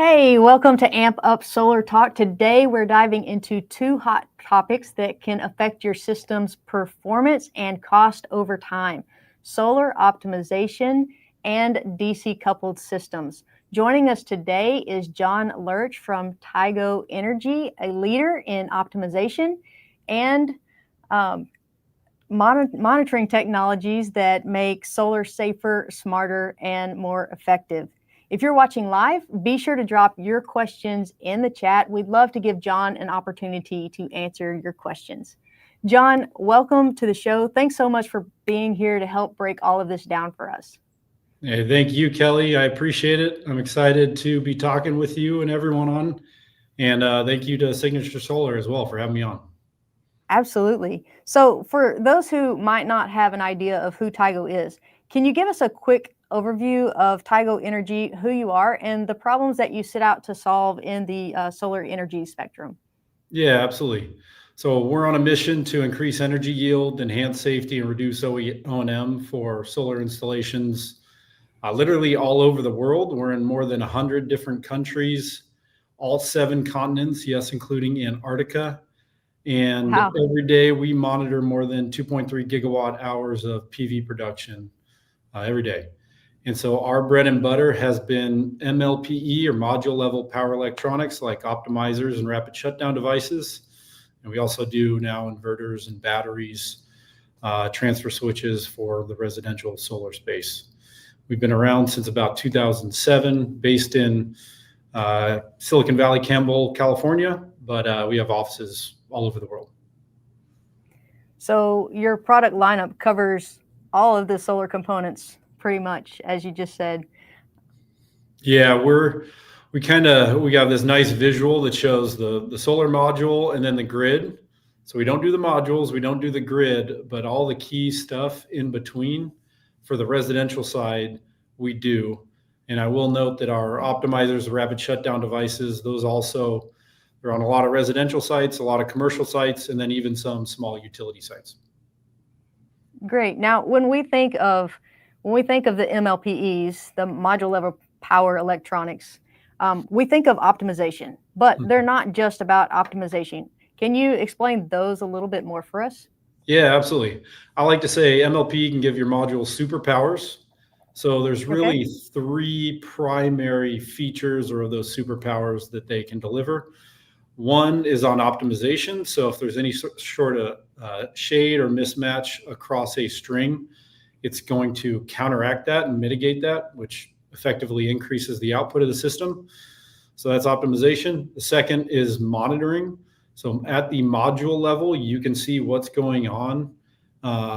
Hey, welcome to Amp Up Solar Talk. Today we're diving into two hot topics that can affect your system's performance and cost over time: solar optimization and DC coupled systems. Joining us today is John Lurch from Tigo Energy, a leader in optimization and monitoring technologies that make solar safer, smarter, and more effective. If you're watching live, be sure to drop your questions in the chat. We'd love to give John an opportunity to answer your questions. John, welcome to the show. Thanks so much for being here to help break all of this down for us. Hey, thank you, Kelly. I appreciate it. I'm excited to be talking with you and everyone on. And thank you to Signature Solar as well for having me on. Absolutely. So for those who might not have an idea of who Tigo is, can you give us a quick overview of Tigo Energy, who you are, and the problems that you set out to solve in the solar energy spectrum? Yeah, absolutely. So we're on a mission to increase energy yield, enhance safety, and reduce O&M for solar installations literally all over the world. We're in more than 100 different countries, all 7 continents, yes, including Antarctica. And Wow. every day we monitor more than 2.3 gigawatt hours of PV production every day. And so our bread and butter has been MLPE, or module level power electronics, like optimizers and rapid shutdown devices. And we also do now inverters and batteries, transfer switches for the residential solar space. We've been around since about 2007, based in Silicon Valley, Campbell, California, but we have offices all over the world. So your product lineup covers all of the solar components pretty much, as you just said. Yeah, we got this nice visual that shows the solar module and then the grid. So we don't do the modules, we don't do the grid, but all the key stuff in between for the residential side, we do. And I will note that our optimizers, the rapid shutdown devices, those also, they're on a lot of residential sites, a lot of commercial sites, and then even some small utility sites. Great. Now, when we think of the MLPEs, the module level power electronics, we think of optimization, but they're not just about optimization. Can you explain those a little bit more for us? Yeah, absolutely. I like to say MLPE can give your modules superpowers. So there's really 3 primary features or those superpowers that they can deliver. One is on optimization. So if there's any sort of shade or mismatch across a string, it's going to counteract that and mitigate that, which effectively increases the output of the system. So that's optimization. The second is monitoring. So at the module level, you can see what's going on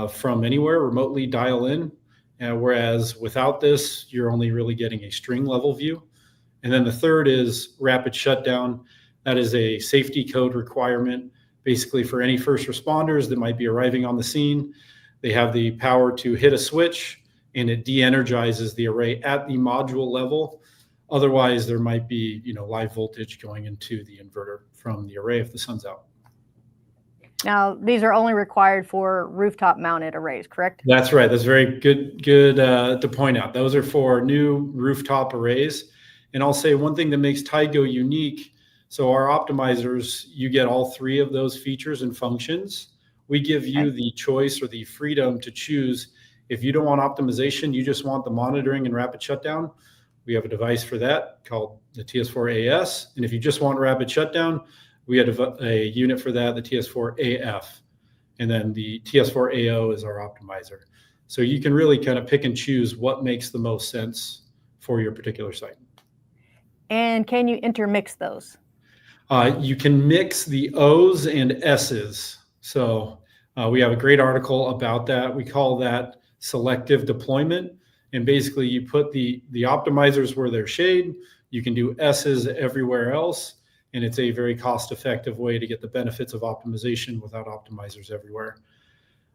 from anywhere, remotely dial in. Whereas without this, you're only really getting a string level view. And then the third is rapid shutdown. That is a safety code requirement, basically for any first responders that might be arriving on the scene. They have the power to hit a switch and it de-energizes the array at the module level. Otherwise, there might be, live voltage going into the inverter from the array if the sun's out. Now, these are only required for rooftop mounted arrays, correct? That's right. That's very good to point out. Those are for new rooftop arrays. And I'll say one thing that makes Tigo unique. So our optimizers, you get all 3 of those features and functions. We give you the choice or the freedom to choose. If you don't want optimization, you just want the monitoring and rapid shutdown, we have a device for that called the TS4AS. And if you just want rapid shutdown, we have a unit for that, the TS4AF. And then the TS4AO is our optimizer. So you can really kind of pick and choose what makes the most sense for your particular site. And can you intermix those? You can mix the O's and S's. So we have a great article about that. We call that selective deployment. And basically you put the optimizers where they're shade. You can do S's everywhere else. And it's a very cost-effective way to get the benefits of optimization without optimizers everywhere.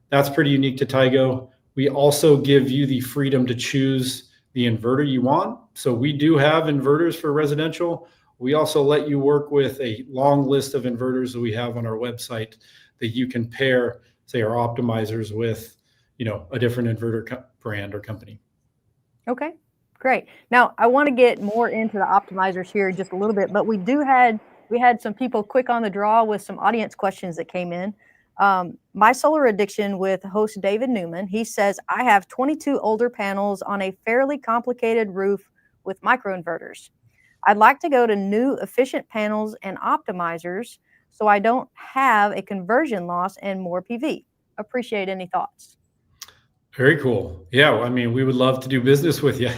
That's pretty unique to Tigo. We also give you the freedom to choose the inverter you want. So we do have inverters for residential. We also let you work with a long list of inverters that we have on our website that you can pair, say, our optimizers with, a different inverter brand or company. Okay, Great. Now I want to get more into the optimizers here just a little bit, but we had some people quick on the draw with some audience questions that came in. My Solar Addiction with host David Newman, he says, I have 22 older panels on a fairly complicated roof with microinverters. I'd like to go to new efficient panels and optimizers so I don't have a conversion loss and more PV. Appreciate any thoughts. Very cool. Yeah, I mean, we would love to do business with you.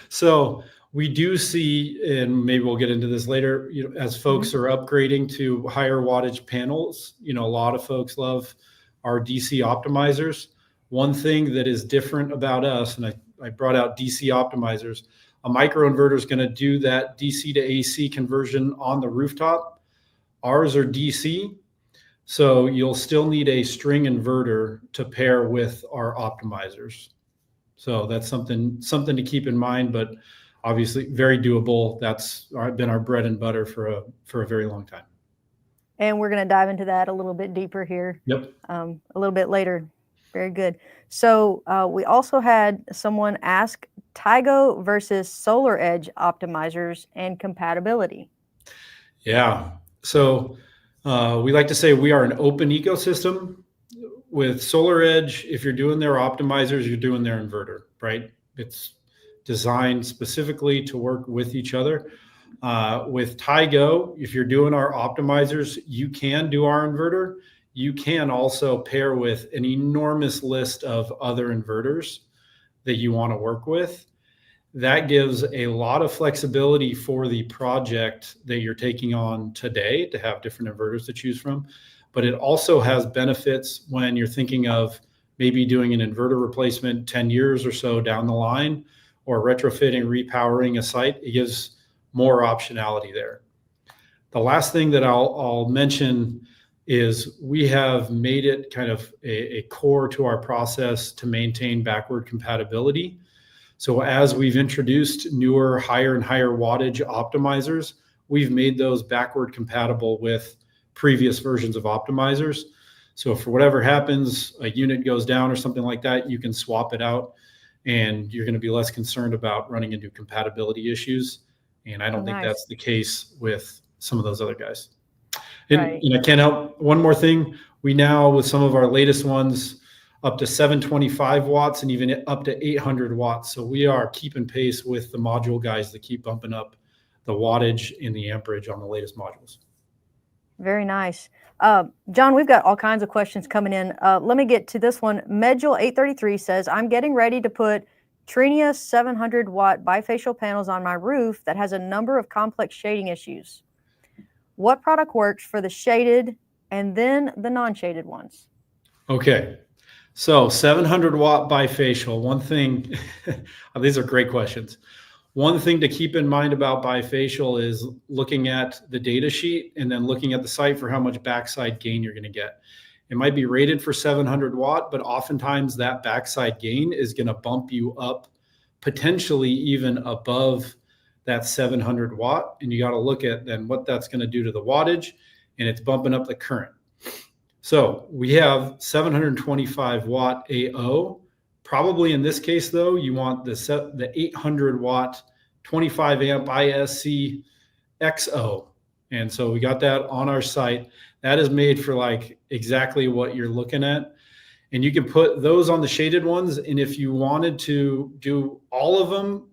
So we do see, and maybe we'll get into this later, as folks are upgrading to higher wattage panels, a lot of folks love our DC optimizers. One thing that is different about us, and I brought out DC optimizers, a microinverter is going to do that DC to AC conversion on the rooftop. Ours are DC. So you'll still need a string inverter to pair with our optimizers. So that's something to keep in mind, but obviously very doable. That's been our bread and butter for a very long time. And we're going to dive into that a little bit deeper here. Yep. A little bit later. Very good. So we also had someone ask Tigo versus SolarEdge optimizers and compatibility. Yeah. So we like to say we are an open ecosystem. With SolarEdge, if you're doing their optimizers, you're doing their inverter, right? It's designed specifically to work with each other. With Tigo, if you're doing our optimizers, you can do our inverter. You can also pair with an enormous list of other inverters that you want to work with. That gives a lot of flexibility for the project that you're taking on today to have different inverters to choose from. But it also has benefits when you're thinking of maybe doing an inverter replacement 10 years or so down the line, or retrofitting, repowering a site. It gives more optionality there. The last thing that I'll mention is we have made it kind of a core to our process to maintain backward compatibility. So as we've introduced newer, higher and higher wattage optimizers, we've made those backward compatible with previous versions of optimizers. So if for whatever happens, a unit goes down or something like that, you can swap it out and you're going to be less concerned about running into compatibility issues. And I don't think that's the case with some of those other guys. And, and I can't help, one more thing, we now, with some of our latest ones, up to 725 watts and even up to 800 watts. So we are keeping pace with the module guys that keep bumping up the wattage and the amperage on the latest modules. Very nice. John, we've got all kinds of questions coming in. Let me get to this one. Medjul 833 says, I'm getting ready to put Trinia 700 watt bifacial panels on my roof that has a number of complex shading issues. What product works for the shaded and then the non-shaded ones? Okay. So 700 watt bifacial, one thing, these are great questions. One thing to keep in mind about bifacial is looking at the data sheet and then looking at the site for how much backside gain you're going to get. It might be rated for 700 watt, but oftentimes that backside gain is going to bump you up potentially even above that 700 watt. And you got to look at then what that's going to do to the wattage, and it's bumping up the current. So we have 725 watt AO. Probably in this case, though, you want the 800 watt 25 amp ISC XO. And so we got that on our site. That is made for like exactly what you're looking at. And you can put those on the shaded ones. And if you wanted to do all of them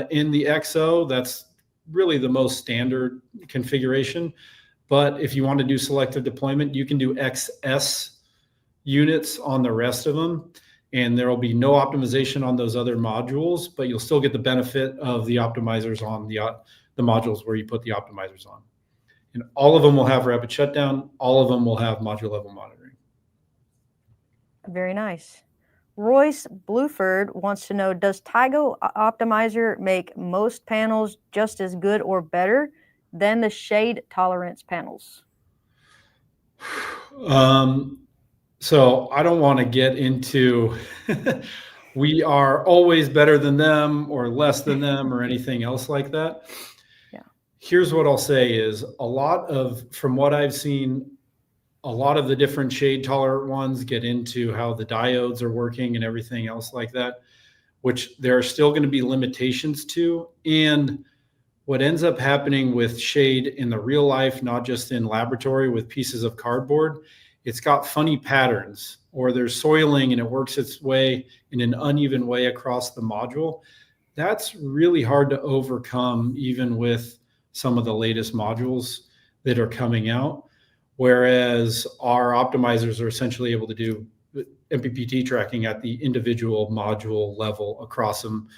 in the XO, that's really the most standard configuration. But if you want to do selective deployment, you can do XS units on the rest of them. And there will be no optimization on those other modules, but you'll still get the benefit of the optimizers on the modules where you put the optimizers on. And all of them will have rapid shutdown. All of them will have module level monitoring. Very nice. Royce Bluford wants to know, does Tigo Optimizer make most panels just as good or better than the shade tolerance panels? So I don't want to get into we are always better than them or less than them or anything else like that. Yeah. Here's what I'll say is from what I've seen, a lot of the different shade tolerant ones get into how the diodes are working and everything else like that. which there are still going to be limitations to. And what ends up happening with shade in the real life, not just in laboratory with pieces of cardboard, it's got funny patterns, or there's soiling and it works its way in an uneven way across the module. That's really hard to overcome, even with some of the latest modules that are coming out. Whereas our optimizers are essentially able to do MPPT tracking at the individual module level across them,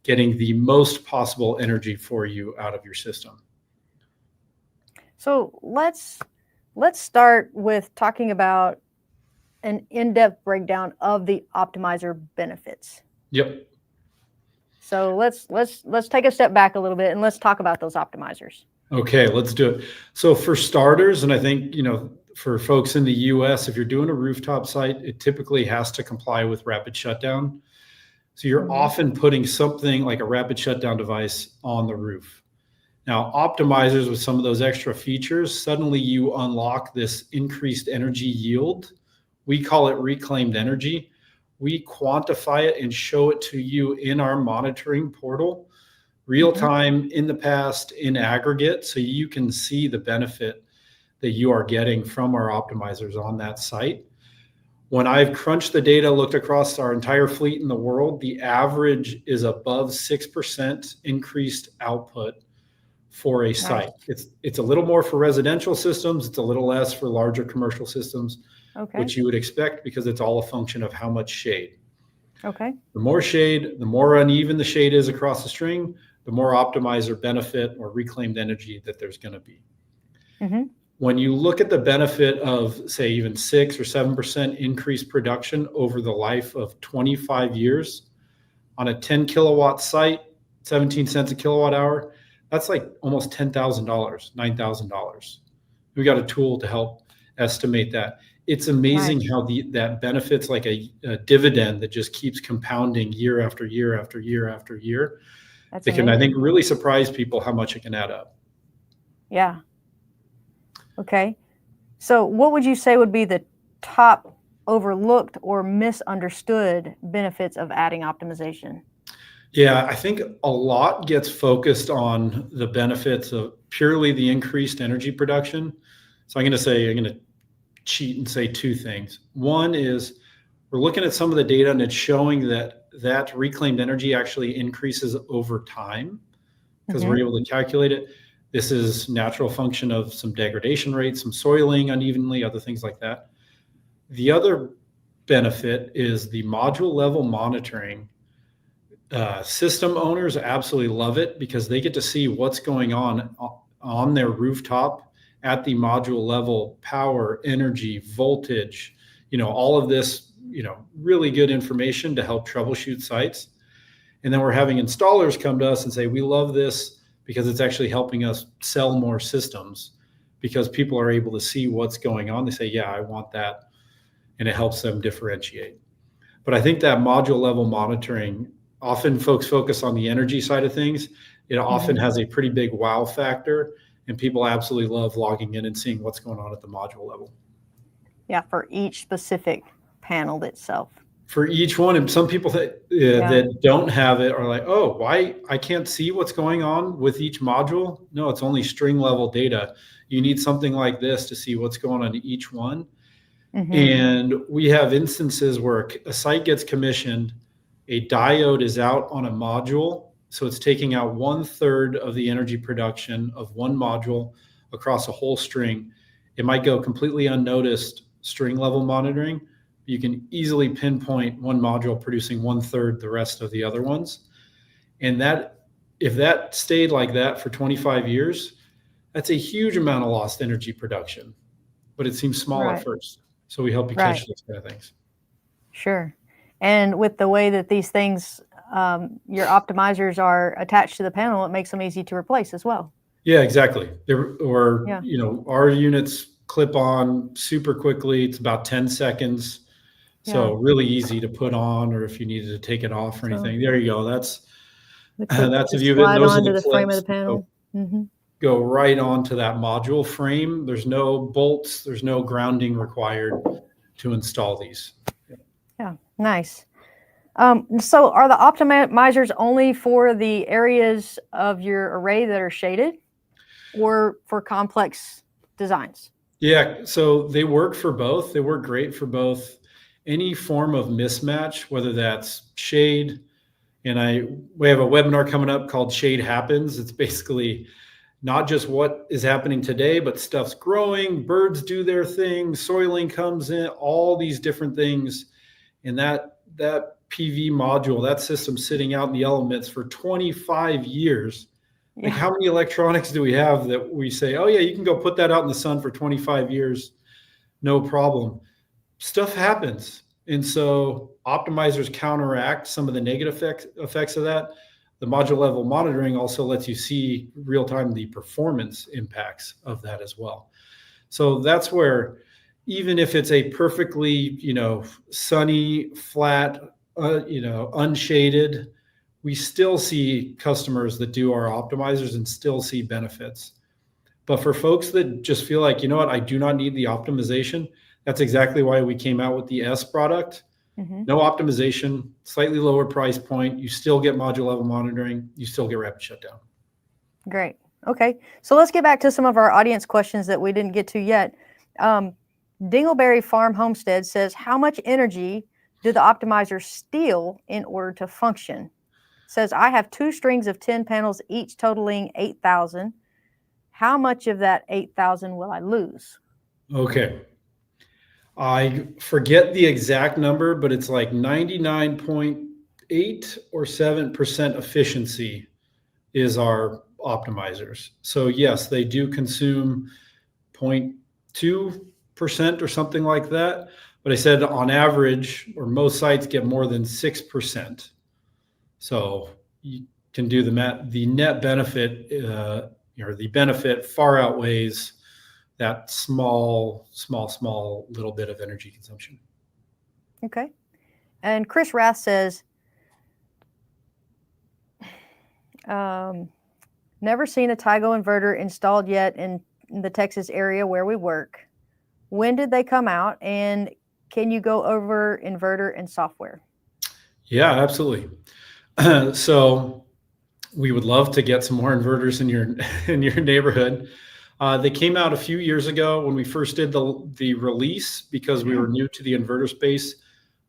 getting the most possible energy for you out of your system. So let's start with talking about an in-depth breakdown of the optimizer benefits. Yep. So let's take a step back a little bit and let's talk about those optimizers. Okay, let's do it. So for starters, and I think, for folks in the US, if you're doing a rooftop site, it typically has to comply with rapid shutdown. So you're often putting something like a rapid shutdown device on the roof. Now, optimizers with some of those extra features, suddenly you unlock this increased energy yield. We call it reclaimed energy. We quantify it and show it to you in our monitoring portal, real time, in the past, in aggregate, so you can see the benefit that you are getting from our optimizers on that site. When I've crunched the data, looked across our entire fleet in the world, the average is above 6% increased output for a site. It's a little more for residential systems. It's a little less for larger commercial systems, which you would expect because it's all a function of how much shade. Okay. The more shade, the more uneven the shade is across the string, the more optimizer benefit or reclaimed energy that there's going to be. When you look at the benefit of, say, even 6 or 7% increased production over the life of 25 years on a 10 kilowatt site, 17 cents a kilowatt hour, that's like almost $10,000, $9,000. We got a tool to help estimate that. It's amazing how that benefits like a dividend that just keeps compounding year after year after year after year. It can, I think, really surprise people how much it can add up. Yeah. Okay. So what would you say would be the top overlooked or misunderstood benefits of adding optimization? Yeah, I think a lot gets focused on the benefits of purely the increased energy production. So I'm going to cheat and say two things. One is we're looking at some of the data and it's showing that reclaimed energy actually increases over time because we're able to calculate it. This is natural function of some degradation rates, some soiling unevenly, other things like that. The other benefit is the module level monitoring. System owners absolutely love it because they get to see what's going on their rooftop at the module level, power, energy, voltage, all of this, really good information to help troubleshoot sites. And then we're having installers come to us and say, we love this because it's actually helping us sell more systems because people are able to see what's going on. They say, yeah, I want that. And it helps them differentiate. But I think that module level monitoring, often folks focus on the energy side of things. It often has a pretty big wow factor, and people absolutely love logging in and seeing what's going on at the module level. Yeah, for each specific panel itself. For each one, and some people that don't have it are like, oh, why I can't see what's going on with each module? No, it's only string level data. You need something like this to see what's going on in each one. And we have instances where a site gets commissioned, a diode is out on a module, so it's taking out 1/3 of the energy production of one module across a whole string. It might go completely unnoticed string level monitoring. You can easily pinpoint one module producing 1/3 the rest of the other ones. And that, if that stayed like that for 25 years, that's a huge amount of lost energy production, but it seems small at first. So we help you catch those kind of things. Sure. And with the way that these things, your optimizers are attached to the panel, it makes them easy to replace as well. Yeah, exactly. Our units clip on super quickly. It's about 10 seconds. So really easy to put on, or if you needed to take it off or anything. There you go. That's a view of it. Those are the frame of the panel. Go right onto that module frame. There's no bolts. There's no grounding required to install these. Yeah, nice. So are the optimizers only for the areas of your array that are shaded or for complex designs? Yeah, so they work for both. They work great for both. Any form of mismatch, whether that's shade, and we have a webinar coming up called Shade Happens. It's basically not just what is happening today, but stuff's growing, birds do their thing, soiling comes in, all these different things. And that PV module, that system sitting out in the elements for 25 years. Like, how many electronics do we have that we say, oh yeah, you can go put that out in the sun for 25 years, no problem. Stuff happens. And so optimizers counteract some of the negative effects of that. The module level monitoring also lets you see real time the performance impacts of that as well. So that's where, even if it's a perfectly, sunny, flat, unshaded, we still see customers that do our optimizers and still see benefits. But for folks that just feel like, you know what, I do not need the optimization, that's exactly why we came out with the S product. No optimization, slightly lower price point. You still get module level monitoring. You still get rapid shutdown. Great. Okay. So let's get back to some of our audience questions that we didn't get to yet. Dingleberry Farm Homestead says, how much energy do the optimizers steal in order to function? Says, I have 2 strings of 10 panels, each totaling 8,000. How much of that 8,000 will I lose? Okay. I forget the exact number, but it's like 99.8 or 7% efficiency is our optimizers. So yes, they do consume 0.2% or something like that. But I said on average, or most sites get more than 6%. So you can do the math. The net benefit, or the benefit far outweighs that small little bit of energy consumption. Okay. And Chris Rath says, never seen a Tigo inverter installed yet in the Texas area where we work. When did they come out? And can you go over inverter and software? Yeah, absolutely. So we would love to get some more inverters in your neighborhood. They came out a few years ago when we first did the release, because we were new to the inverter space.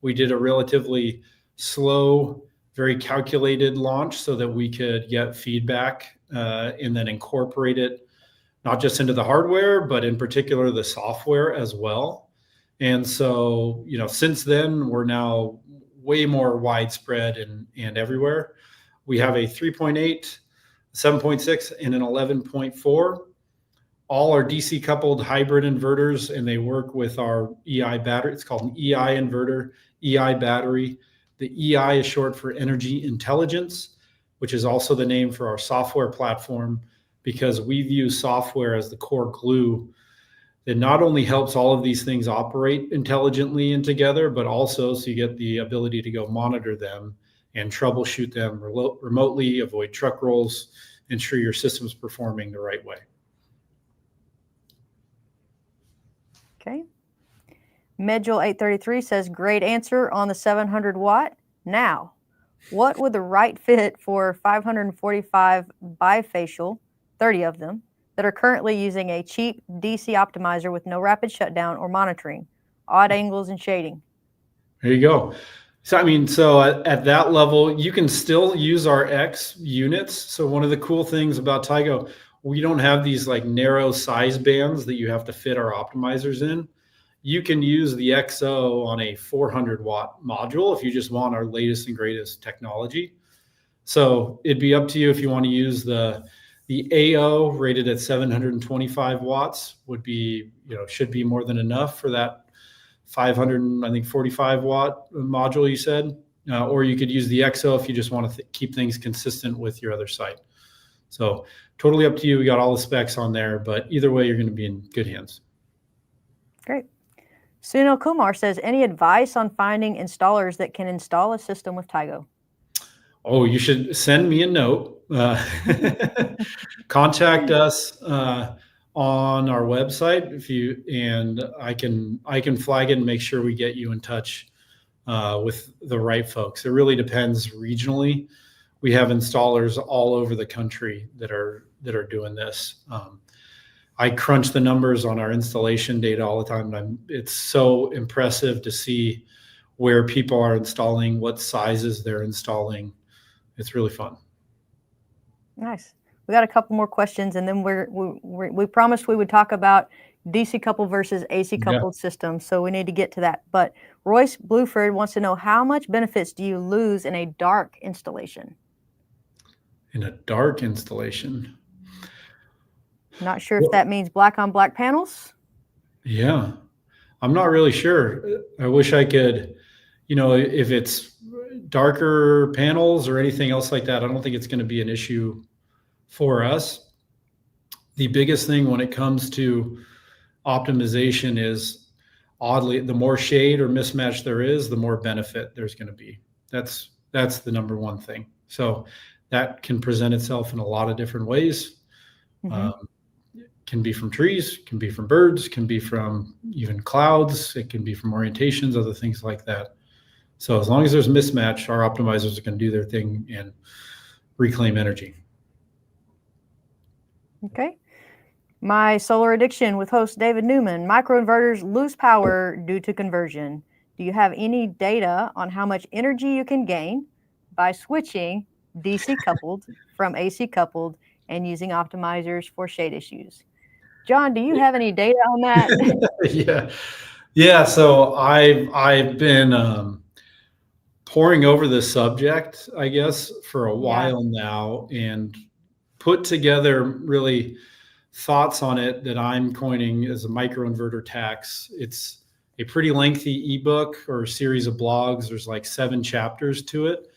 We did a relatively slow, very calculated launch so that we could get feedback and then incorporate it not just into the hardware, but in particular the software as well. And so, since then, we're now way more widespread and everywhere. We have a 3.8, 7.6, and an 11.4. All are DC coupled hybrid inverters, and they work with our EI battery. It's called an EI inverter, EI battery. The EI is short for energy intelligence, which is also the name for our software platform, because we view software as the core glue that not only helps all of these things operate intelligently and together, but also so you get the ability to go monitor them and troubleshoot them remotely, avoid truck rolls, ensure your system's performing the right way. Okay. Medjul 833 says, great answer on the 700 watt. Now, what would the right fit for 545 bifacial, 30 of them, that are currently using a cheap DC optimizer with no rapid shutdown or monitoring, odd angles and shading? There you go. So at that level, you can still use our X units. So one of the cool things about Tigo, we don't have these like narrow size bands that you have to fit our optimizers in. You can use the XO on a 400 watt module if you just want our latest and greatest technology. So it'd be up to you if you want to use the AO rated at 725 watts should be more than enough for that 545 watt module you said, or you could use the XO if you just want to keep things consistent with your other site. So totally up to you. We got all the specs on there, but either way, you're going to be in good hands. Great. Sunil Kumar says, any advice on finding installers that can install a system with Tigo? Oh, you should send me a note. Contact us on our website and I can flag it and make sure we get you in touch with the right folks. It really depends regionally. We have installers all over the country that are doing this. I crunch the numbers on our installation data all the time. And it's so impressive to see where people are installing, what sizes they're installing. It's really fun. Nice. We got a couple more questions, and then we promised we would talk about DC coupled versus AC coupled systems, so we need to get to that. But Royce Bluford wants to know, how much benefits do you lose in a dark installation? In a dark installation? Not sure if that means black on black panels. Yeah, I'm not really sure. I wish I could, if it's darker panels or anything else like that, I don't think it's going to be an issue for us. The biggest thing when it comes to optimization is, oddly, the more shade or mismatch there is, the more benefit there's going to be. That's the number one thing. So that can present itself in a lot of different ways. Can be from trees, can be from birds, can be from even clouds. It can be from orientations, other things like that. So as long as there's mismatch, our optimizers are going to do their thing and reclaim energy. Okay. My solar addiction with host David Newman. Microinverters lose power due to conversion. Do you have any data on how much energy you can gain by switching DC coupled from AC coupled and using optimizers for shade issues? John, do you have any data on that? Yeah. So I've been poring over this subject, I guess, for a while now, and put together really thoughts on it that I'm coining as a microinverter tax. It's a pretty lengthy ebook or a series of blogs. There's like 7 chapters to it.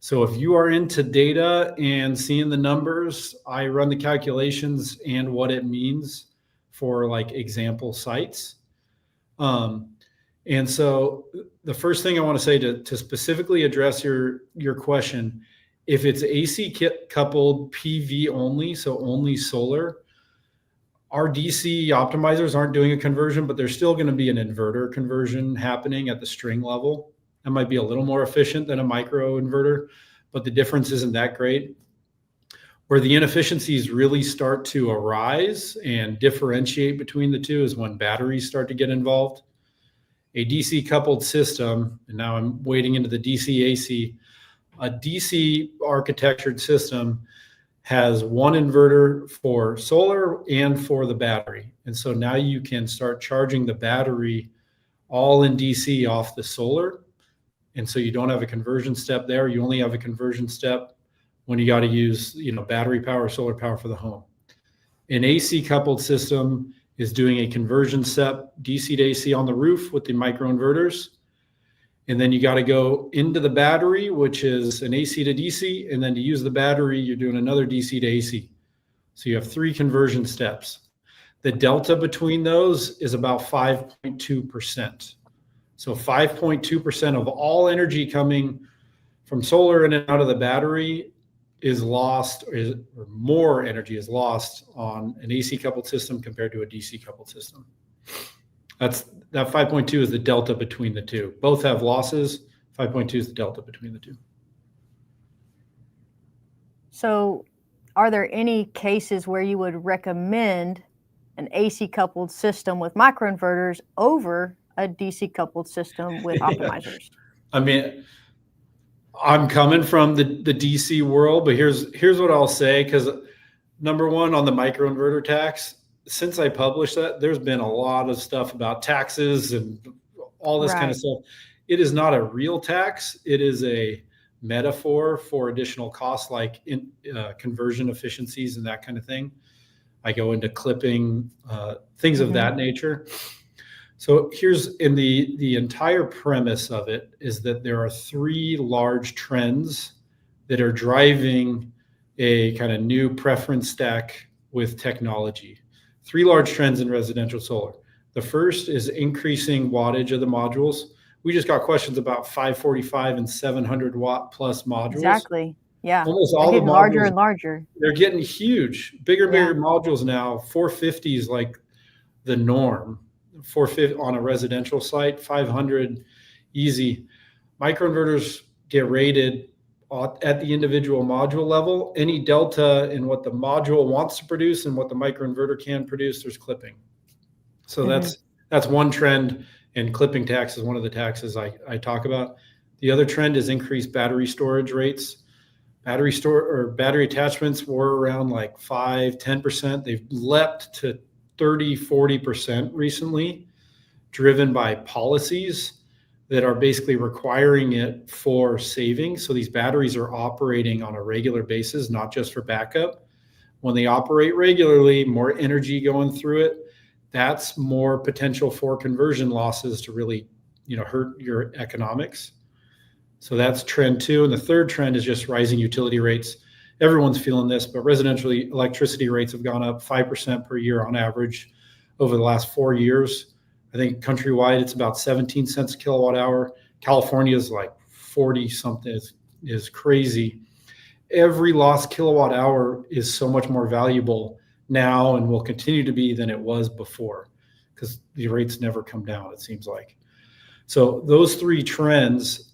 So if you are into data and seeing the numbers, I run the calculations and what it means for like example sites. And so the first thing I want to say to specifically address your question, if it's AC coupled PV only, so only solar, our DC optimizers aren't doing a conversion, but there's still going to be an inverter conversion happening at the string level. That might be a little more efficient than a microinverter, but the difference isn't that great. Where the inefficiencies really start to arise and differentiate between the two is when batteries start to get involved. A DC coupled system, and now I'm wading into the DC AC, a DC architectured system has one inverter for solar and for the battery. And so now you can start charging the battery all in DC off the solar. And so you don't have a conversion step there. You only have a conversion step when you got to use, battery power, solar power for the home. An AC coupled system is doing a conversion step DC to AC on the roof with the microinverters. And then you got to go into the battery, which is an AC to DC. And then to use the battery, you're doing another DC to AC. So you have 3 conversion steps. The delta between those is about 5.2%. So 5.2% of all energy coming from solar in and out of the battery is lost, or more energy is lost on an AC coupled system compared to a DC coupled system. That 5.2 is the delta between the two. Both have losses. 5.2 is the delta between the two. So are there any cases where you would recommend an AC coupled system with microinverters over a DC coupled system with optimizers? I mean, I'm coming from the DC world, but here's what I'll say, because number one, on the microinverter tax, since I published that, there's been a lot of stuff about taxes and all this kind of stuff. It is not a real tax. It is a metaphor for additional costs like conversion efficiencies and that kind of thing. I go into clipping, things of that nature. So here's in the entire premise of it is that there are 3 large trends that are driving a kind of new preference stack with technology. 3 large trends in residential solar. The first is increasing wattage of the modules. We just got questions about 545 and 700 watt plus modules. Exactly. Yeah. Almost all the modules, larger and larger. They're getting huge, bigger modules now. 450 is like the norm. 450 on a residential site, 500 easy. microinverters get rated at the individual module level. Any delta in what the module wants to produce and what the microinverter can produce, there's clipping. So that's one trend, and clipping tax is one of the taxes I talk about. The other trend is increased battery storage rates. Battery attachments were around like 5-10%. They've leapt to 30-40% recently, driven by policies that are basically requiring it for savings. So these batteries are operating on a regular basis, not just for backup. When they operate regularly, more energy going through it, that's more potential for conversion losses to really, hurt your economics. So that's trend 2. And the third trend is just rising utility rates. Everyone's feeling this, but residential electricity rates have gone up 5% per year on average over the last 4 years. I think countrywide, it's about 17 cents a kilowatt hour. California is like 40 something, is crazy. Every lost kilowatt hour is so much more valuable now and will continue to be than it was before, because the rates never come down, it seems like. So those 3 trends,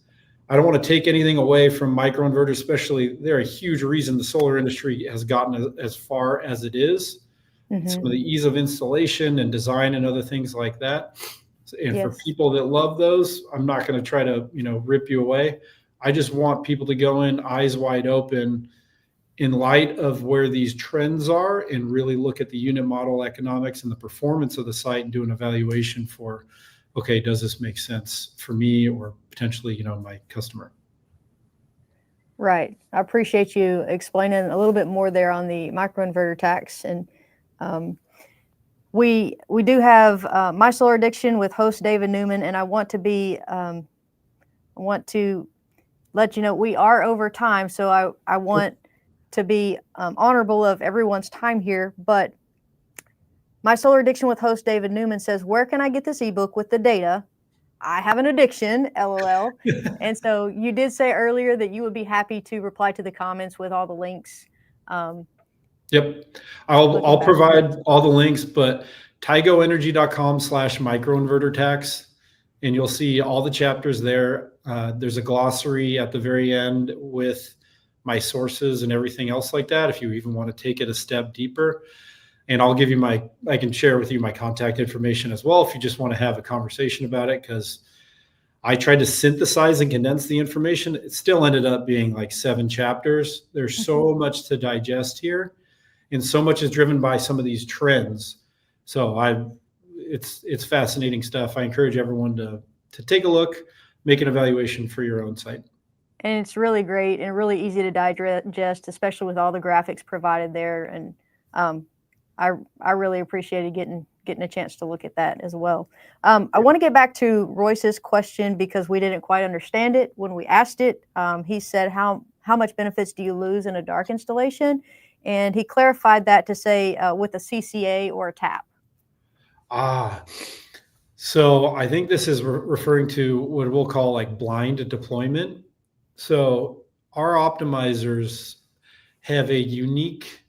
I don't want to take anything away from microinverters, especially they're a huge reason the solar industry has gotten as far as it is. Some of the ease of installation and design and other things like that. And for people that love those, I'm not going to try to, rip you away. I just want people to go in eyes wide open in light of where these trends are and really look at the unit model economics and the performance of the site and do an evaluation for, okay, does this make sense for me or potentially, my customer? Right. I appreciate you explaining a little bit more there on the microinverter tax. And we do have My Solar Addiction with host David Newman, and I want to let you know we are over time, so I want to be honorable of everyone's time here. But My Solar Addiction with host David Newman says, where can I get this ebook with the data? I have an addiction, LOL. And so you did say earlier that you would be happy to reply to the comments with all the links. Yep. I'll provide all the links, but tigoenergy.com/microinverter tax, and you'll see all the chapters there. There's a glossary at the very end with my sources and everything else like that, if you even want to take it a step deeper. And I'll give you I can share with you my contact information as well if you just want to have a conversation about it, because I tried to synthesize and condense the information. It still ended up being like 7 chapters. There's so much to digest here, and so much is driven by some of these trends. So it's fascinating stuff. I encourage everyone to take a look, make an evaluation for your own site. And it's really great and really easy to digest, especially with all the graphics provided there. And I really appreciated getting a chance to look at that as well. I want to get back to Royce's question because we didn't quite understand it when we asked it. He said, how much benefits do you lose in a dark installation? And he clarified that to say with a CCA or a tap. So I think this is referring to what we'll call like blind deployment. So our optimizers have a unique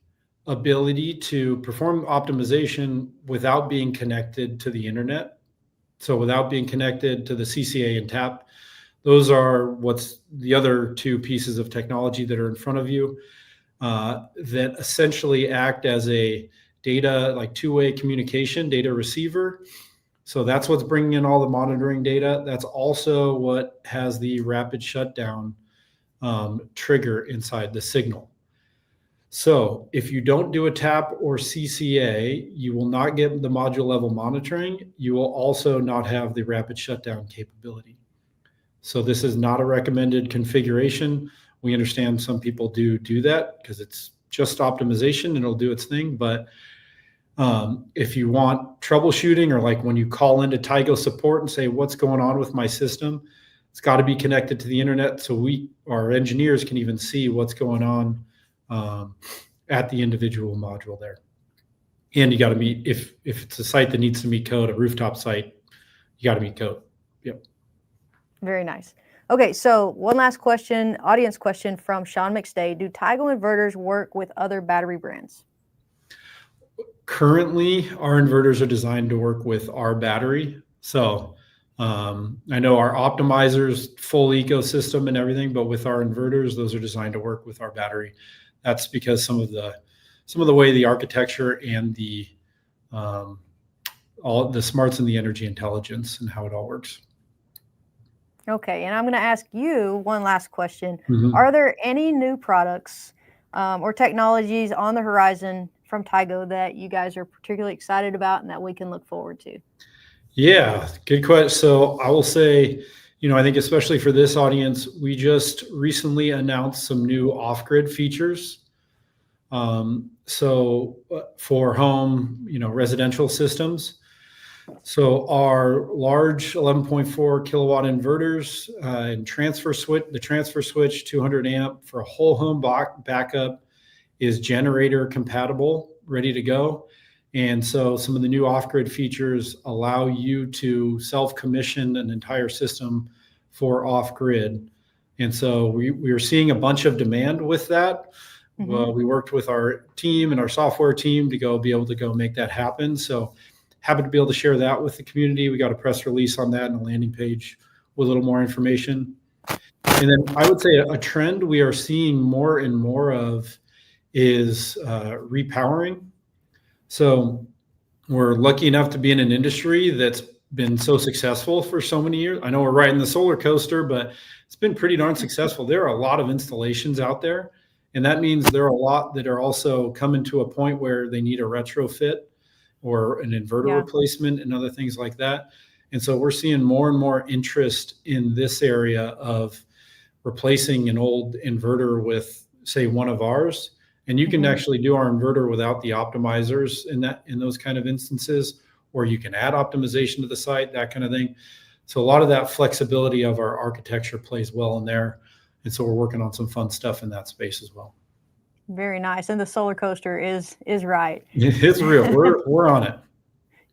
ability to perform optimization without being connected to the internet. So without being connected to the CCA and TAP, those are what's the other 2 pieces of technology that are in front of you that essentially act as a data, like 2-way communication data receiver. So that's what's bringing in all the monitoring data. That's also what has the rapid shutdown trigger inside the signal. So if you don't do a TAP or CCA, you will not get the module level monitoring. You will also not have the rapid shutdown capability. So this is not a recommended configuration. We understand some people do that because it's just optimization and it'll do its thing. But if you want troubleshooting, or like when you call into Tigo support and say, what's going on with my system, it's got to be connected to the internet so our engineers can even see what's going on at the individual module there. And you got to meet, if it's a site that needs to meet code, a rooftop site, you got to meet code. Yep. Very nice. Okay, so one last question, audience question from Sean McStay. Do Tigo inverters work with other battery brands? Currently, our inverters are designed to work with our battery. So I know our optimizers, full ecosystem and everything, but with our inverters, those are designed to work with our battery. That's because some of the way the architecture and the all the smarts and the energy intelligence and how it all works. Okay, and I'm going to ask you one last question. Mm-hmm. Are there any new products or technologies on the horizon from Tigo that you guys are particularly excited about and that we can look forward to? Yeah, good question. So I will say, I think especially for this audience, we just recently announced some new off-grid features. So for home, residential systems. So our large 11.4 kilowatt inverters and the transfer switch 200 amp for a whole home backup is generator compatible, ready to go. And so some of the new off-grid features allow you to self-commission an entire system for off-grid. And so we are seeing a bunch of demand with that. Mm-hmm. Well, we worked with our team and our software team to be able to make that happen. So happy to be able to share that with the community. We got a press release on that and a landing page with a little more information. And then I would say a trend we are seeing more and more of is repowering. So we're lucky enough to be in an industry that's been so successful for so many years. I know we're riding the solar coaster, but it's been pretty darn successful. There are a lot of installations out there, and that means there are a lot that are also coming to a point where they need a retrofit or an inverter replacement and other things like that. And so we're seeing more and more interest in this area of replacing an old inverter with, say, one of ours. And you can actually do our inverter without the optimizers in those kind of instances, or you can add optimization to the site, that kind of thing. So a lot of that flexibility of our architecture plays well in there. And so we're working on some fun stuff in that space as well. Very nice. And the solar coaster is right. It's real. We're on it.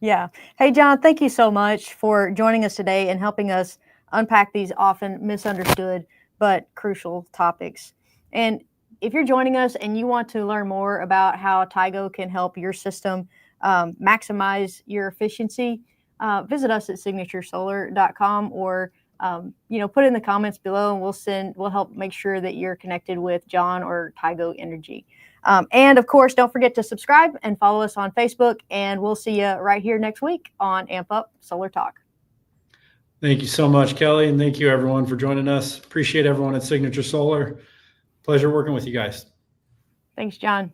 Yeah. Hey, John, thank you so much for joining us today and helping us unpack these often misunderstood but crucial topics. And if you're joining us and you want to learn more about how Tigo can help your system maximize your efficiency, visit us at signaturesolar.com or put it in the comments below, and we'll help make sure that you're connected with John or Tigo Energy. And of course, don't forget to subscribe and follow us on Facebook, and we'll see you right here next week on Amp Up Solar Talk. Thank you so much, Kelly. And thank you everyone for joining us. Appreciate everyone at Signature Solar. Pleasure working with you guys. Thanks, John.